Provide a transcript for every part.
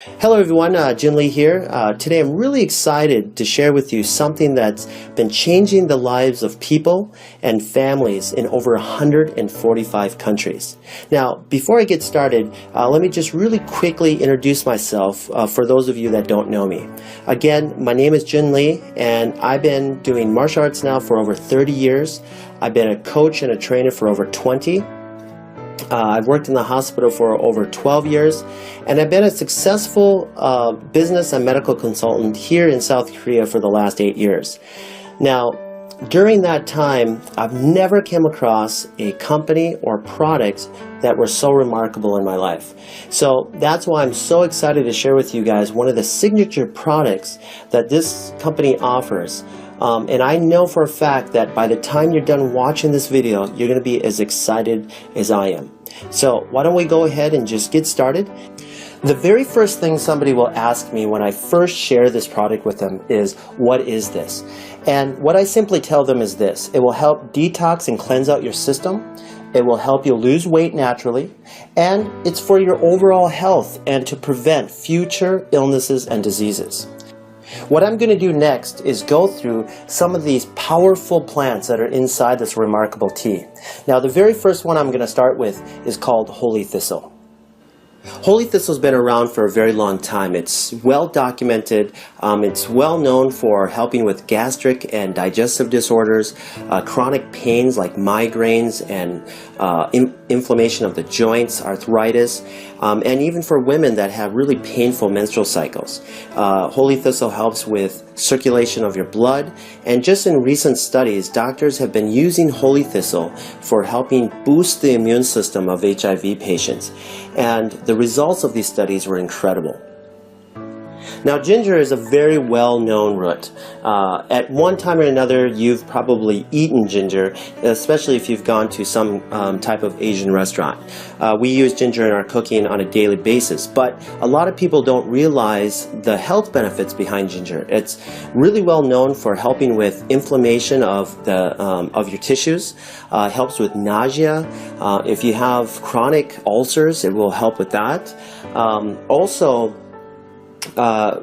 Hello everyone, Jin Lee here. Today I'm really excited to share with you something that's been changing the lives of people and families in over 145 countries. Now, before I get started, let me just really quickly introduce myself for those of you that don't know me. Again, my name is Jin Lee and I've been doing martial arts now for over 30 years. I've been a coach and a trainer for over 20. I've worked in the hospital for over 12 years, and I've been a successful business and medical consultant here in South Korea for the last 8 years. Now, during that time, I've never come across a company or product that were so remarkable in my life. So that's why I'm so excited to share with you guys one of the signature products that this company offers. And I know for a fact that by the time you're done watching this video, you're going to be as excited as I am. So why don't we go ahead and just get started? The very first thing somebody will ask me when I first share this product with them is, what is this? And what I simply tell them is this: it will help detox and cleanse out your system. It will help you lose weight naturally, and it's for your overall health and to prevent future illnesses and diseases. What I'm going to do next is go through some of these powerful plants that are inside this remarkable tea. Now, the very first one I'm going to start with is called holy thistle. Holy thistle has been around for a very long time. It's well documented. It's well known for helping with gastric and digestive disorders, chronic pains like migraines and inflammation of the joints, arthritis, and even for women that have really painful menstrual cycles. Holy thistle helps with circulation of your blood, and just in recent studies, doctors have been using holy thistle for helping boost the immune system of HIV patients. And the results of these studies were incredible. Now, ginger is a very well-known root. At one time or another, you've probably eaten ginger, especially if you've gone to some type of Asian restaurant. We use ginger in our cooking on a daily basis, but a lot of people don't realize the health benefits behind ginger. It's really well known for helping with inflammation of your tissues. Helps with nausea. If you have chronic ulcers, it will help with that.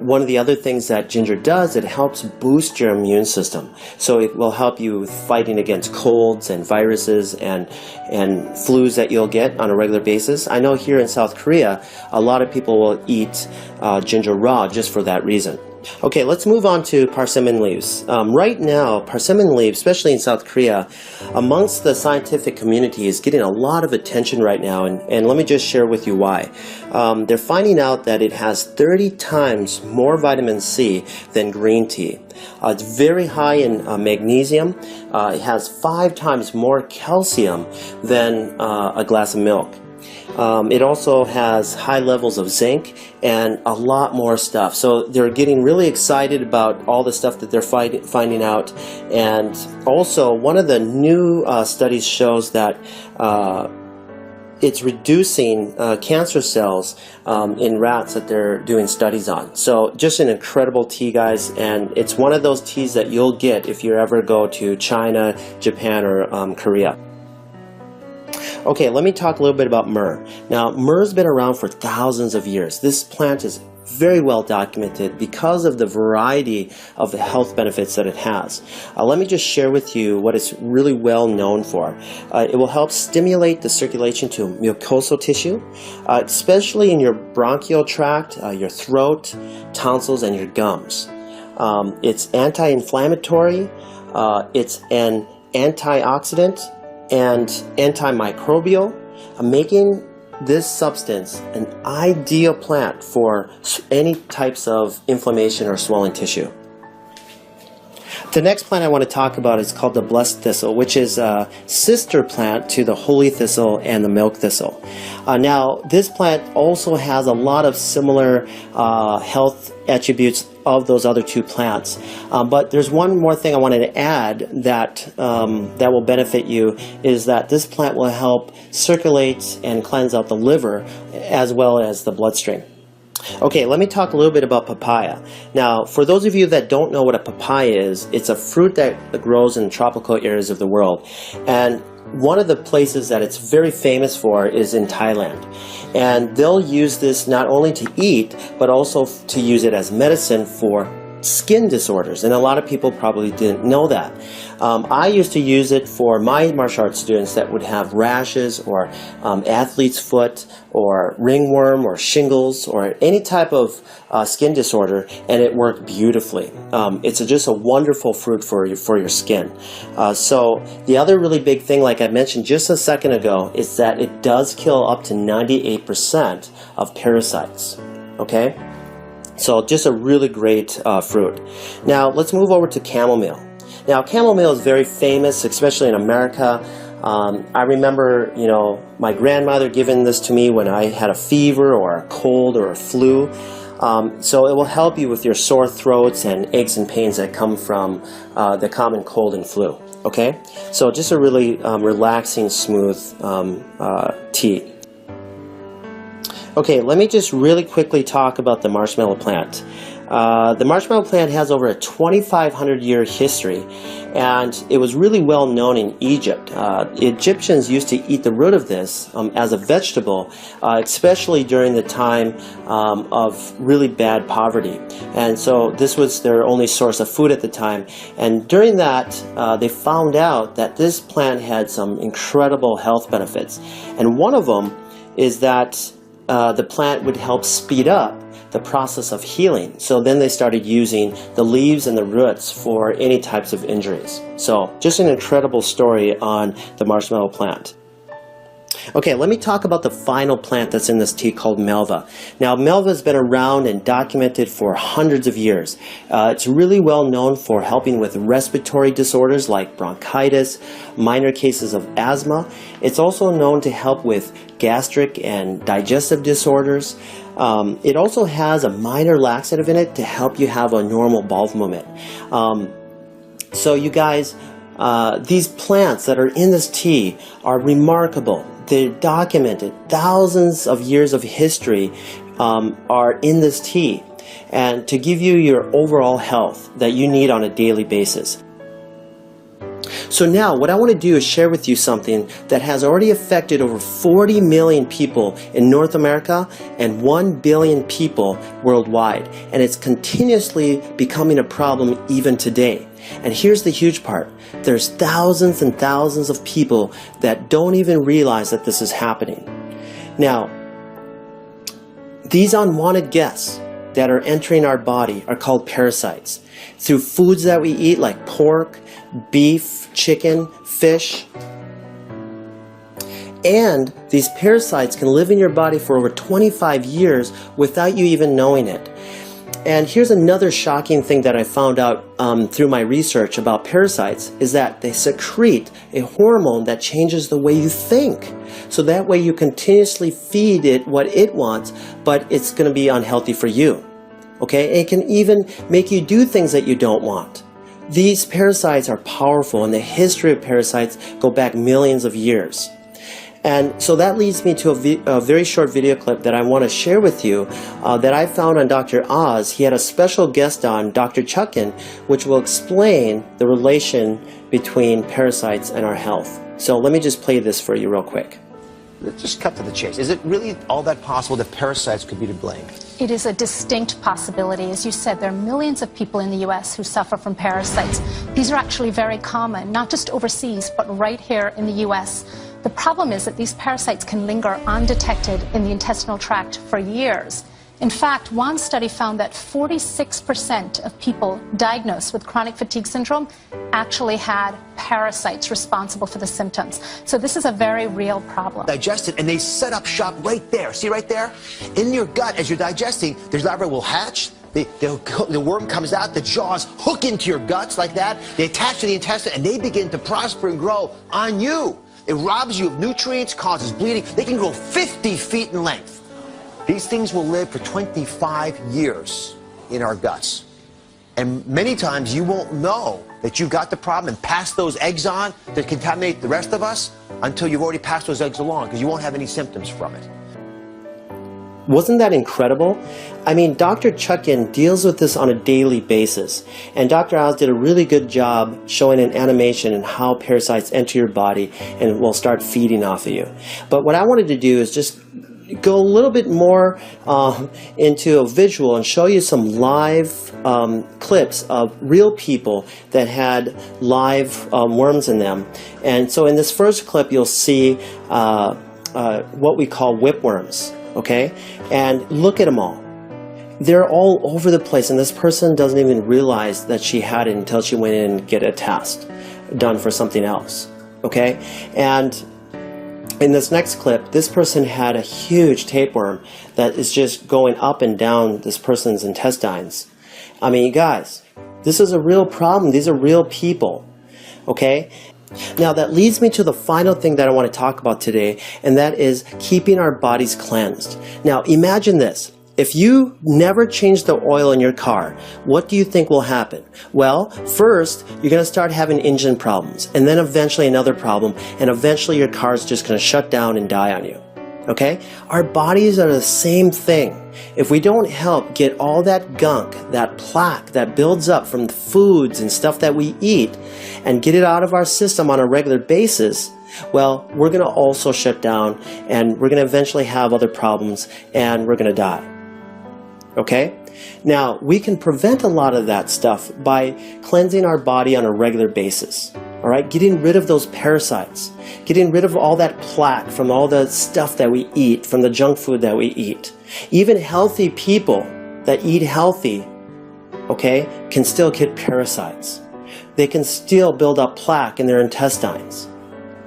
One of the other things that ginger does, it helps boost your immune system. So it will help you with fighting against colds and viruses and flus that you'll get on a regular basis. I know here in South Korea, a lot of people will eat ginger raw just for that reason. Okay, let's move on to persimmon leaves. Right now, persimmon leaves, especially in South Korea, amongst the scientific community is getting a lot of attention right now, and let me just share with you why. They're finding out that it has 30 times more vitamin C than green tea. It's very high in magnesium. It has 5 times more calcium than a glass of milk. It also has high levels of zinc and a lot more stuff. So they're getting really excited about all the stuff that they're finding out. And also, one of the new studies shows that it's reducing cancer cells in rats that they're doing studies on. So just an incredible tea, guys, and it's one of those teas that you'll get if you ever go to China, Japan, or Korea. Okay, let me talk a little bit about myrrh. Now, myrrh's been around for thousands of years. This plant is very well documented because of the variety of the health benefits that it has. Let me just share with you what it's really well known for. It will help stimulate the circulation to mucosal tissue, especially in your bronchial tract, your throat, tonsils, and your gums. It's anti-inflammatory, it's an antioxidant, and antimicrobial, making this substance an ideal plant for any types of inflammation or swollen tissue. The next plant I want to talk about is called the blessed thistle, which is a sister plant to the holy thistle and the milk thistle. Now, this plant also has a lot of similar health attributes of those other two plants. But there's one more thing I wanted to add that will benefit you, is that this plant will help circulate and cleanse out the liver as well as the bloodstream. Okay, let me talk a little bit about papaya. Now, for those of you that don't know what a papaya is, it's a fruit that grows in tropical areas of the world. And one of the places that it's very famous for is in Thailand. And they'll use this not only to eat, but also to use it as medicine for skin disorders, and a lot of people probably didn't know that. I used to use it for my martial arts students that would have rashes or athlete's foot or ringworm or shingles or any type of skin disorder, and it worked beautifully. It's just a wonderful fruit for your skin. So the other really big thing, like I mentioned just a second ago, is that it does kill up to 98% of parasites. Okay? So just a really great fruit. Now let's move over to chamomile. Now chamomile is very famous, especially in America. I remember, my grandmother giving this to me when I had a fever or a cold or a flu. So it will help you with your sore throats and aches and pains that come from the common cold and flu. Okay, so just a really relaxing, smooth tea. Okay, let me just really quickly talk about the marshmallow plant. The marshmallow plant has over a 2,500-year history, and it was really well known in Egypt. Egyptians used to eat the root of this as a vegetable, especially during the time of really bad poverty. And so this was their only source of food at the time. And during that, they found out that this plant had some incredible health benefits. And one of them is that the plant would help speed up the process of healing. So then they started using the leaves and the roots for any types of injuries. So just an incredible story on the marshmallow plant. Okay, let me talk about the final plant that's in this tea called Melva. Now, Melva has been around and documented for hundreds of years. It's really well known for helping with respiratory disorders like bronchitis, minor cases of asthma. It's also known to help with gastric and digestive disorders. It also has a minor laxative in it to help you have a normal bowel movement. So you guys, these plants that are in this tea are remarkable. They're documented. Thousands of years of history are in this tea, and to give you your overall health that you need on a daily basis. So now what I want to do is share with you something that has already affected over 40 million people in North America and 1 billion people worldwide, and it's continuously becoming a problem even today. And here's the huge part. There's thousands and thousands of people that don't even realize that this is happening. Now, these unwanted guests that are entering our body are called parasites. Through foods that we eat like pork, beef, chicken, fish. And these parasites can live in your body for over 25 years without you even knowing it. And here's another shocking thing that I found out through my research about parasites is that they secrete a hormone that changes the way you think. So that way you continuously feed it what it wants, but it's going to be unhealthy for you. Okay? And it can even make you do things that you don't want. These parasites are powerful, and the history of parasites go back millions of years. And so that leads me to a very short video clip that I want to share with you that I found on Dr. Oz. He had a special guest on, Dr. Chuckin, which will explain the relation between parasites and our health. So let me just play this for you real quick. Let's just cut to the chase. Is it really all that possible that parasites could be to blame? It is a distinct possibility. As you said, there are millions of people in the U.S. who suffer from parasites. These are actually very common, not just overseas, but right here in the U.S. The problem is that these parasites can linger undetected in the intestinal tract for years. In fact, one study found that 46% of people diagnosed with chronic fatigue syndrome actually had parasites responsible for the symptoms. So this is a very real problem. Digest it, and they set up shop right there. See right there? In your gut, as you're digesting, their larvae will hatch. The worm comes out, the jaws hook into your guts like that. They attach to the intestine, and they begin to prosper and grow on you. It robs you of nutrients, causes bleeding. They can grow 50 feet in length. These things will live for 25 years in our guts. And many times you won't know that you've got the problem and pass those eggs on to contaminate the rest of us until you've already passed those eggs along, because you won't have any symptoms from it. Wasn't that incredible? I mean, Dr. Chutkin deals with this on a daily basis, and Dr. Oz did a really good job showing an animation and how parasites enter your body and will start feeding off of you. But what I wanted to do is just go a little bit more into a visual and show you some live clips of real people that had live worms in them. And so in this first clip, you'll see what we call whipworms. Okay, and look at them all. They're all over the place, and this person doesn't even realize that she had it until she went in and get a test done for something else. Okay, and in this next clip, this person had a huge tapeworm that is just going up and down this person's intestines. I mean, you guys, this is a real problem. These are real people. Okay. Now that leads me to the final thing that I want to talk about today, and that is keeping our bodies cleansed. Now imagine this. If you never change the oil in your car, what do you think will happen? Well, first, you're going to start having engine problems, and then eventually another problem, and eventually your car is just going to shut down and die on you. Okay? Our bodies are the same thing. If we don't help get all that gunk, that plaque that builds up from the foods and stuff that we eat and get it out of our system on a regular basis, well, we're going to also shut down and we're going to eventually have other problems and we're going to die. Okay? Now, we can prevent a lot of that stuff by cleansing our body on a regular basis. All right, getting rid of those parasites, getting rid of all that plaque from all the stuff that we eat, from the junk food that we eat. Even healthy people that eat healthy, okay, can still get parasites. They can still build up plaque in their intestines.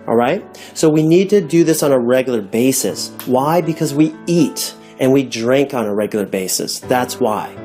All right, so we need to do this on a regular basis. Why? Because we eat and we drink on a regular basis. That's why.